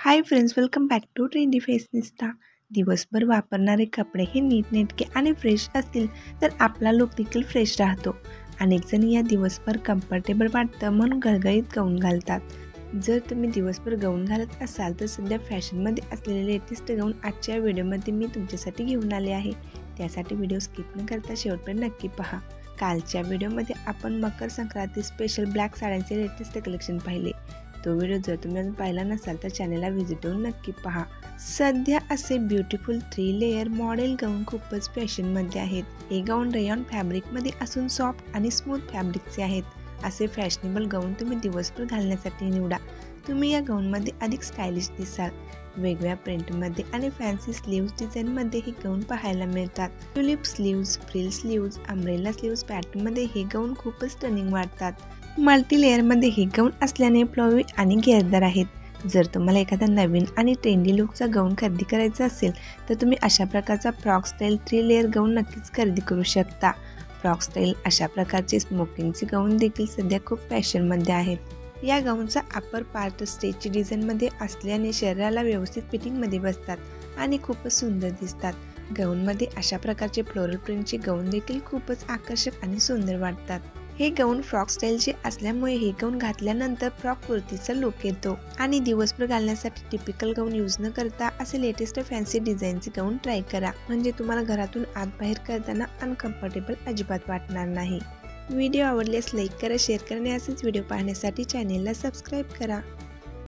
High friends, welcome back to trendy fashionista. दिवसभर वापरणारे कपडे हे नीटनेटके आणि फ्रेश असतील तर आपला लुक देखील फ्रेश राहतो। अनेक जण या दिवसभर कम्फर्टेबल वाटतं म्हणून गळगळीत गाऊन घालतात। जर तुम्ही दिवसभर गाऊन घालत असाल तर सध्या फॅशनमध्ये असलेले लेटेस्ट गाऊन आजच्या व्हिडिओमध्ये मी तुमच्यासाठी घेऊन आले आहे। त्यासाठी व्हिडिओ स्किप न करता शेवटपर्यंत नक्की पहा। कालच्या व्हिडिओमध्ये आपण मकर संक्रांती स्पेशल ब्लॅक साड्यांचे लेटेस्ट कलेक्शन पाहिले। तो व्हिडिओ जर तुम्ही अजून पाहिला नसाल तर चॅनलला व्हिजिट करून नक्की पहा। सध्या असे ब्युटिफुल 3 लेयर मॉडेल गाऊन खूपच फॅशनमध्ये आहेत। हे गाऊन रेयॉन फॅब्रिकमध्ये असून सॉफ्ट आणि स्मूथ फॅब्रिकचे आहेत। असे फॅशनेबल गाऊन तुम्ही दिवसभर घालण्यासाठी निवडा। तुम्ही या गाऊनमध्ये अधिक स्टायलिश दिसाल। वेगवेगळ्या प्रिंटमध्ये आणि फॅन्सी स्लीव्स डिझाईनमध्ये हे गाऊन पाहायला मिळतात। Tulip sleeves, frill sleeves, umbrella sleeves पॅटर्नमध्ये हे गाऊन खूपच स्टनिंग वाटतात। मल्टी लेअरमध्ये हे गाऊन असल्याने फ्लोवी आणि घेरदार आहेत। जर तुम्हाला एखादा नवीन आणि ट्रेंडी लुकचा गाऊन खरेदी करायचा असेल तर तुम्ही अशा प्रकारचा फ्रॉक स्टाईल 3 लेअर गाऊन नक्कीच खरेदी करू शकता। फ्रॉक स्टाईल अशा प्रकारचे स्मोकिंगचे गाऊन देखील सध्या खूप फॅशनमध्ये आहेत। या गाऊनचा अपर पार्ट स्टेची डिझाईनमध्ये असल्याने शरीराला व्यवस्थित फिटिंगमध्ये बसतात आणि खूपच सुंदर दिसतात। गाऊनमध्ये अशा प्रकारचे फ्लोरल प्रिंटचे गाऊन देखील खूपच आकर्षक आणि सुंदर वाटतात। हे गाऊन फ्रॉक स्टाईलचे असल्यामुळे हे गाऊन घातल्यानंतर फ्रॉक कुर्तीचा लुक येतो आणि दिवसभर घालण्यासाठी टिपिकल गाऊन यूज न करता असे लेटेस्ट फॅन्सी डिझाईनचे गाऊन ट्राय करा, म्हणजे तुम्हाला घरातून आत बाहेर करताना अनकम्फर्टेबल अजिबात वाटणार नाही। व्हिडिओ आवडल्यास लाईक करा, शेअर करा आणि असेच व्हिडिओ पाहण्यासाठी चॅनेलला सबस्क्राईब करा।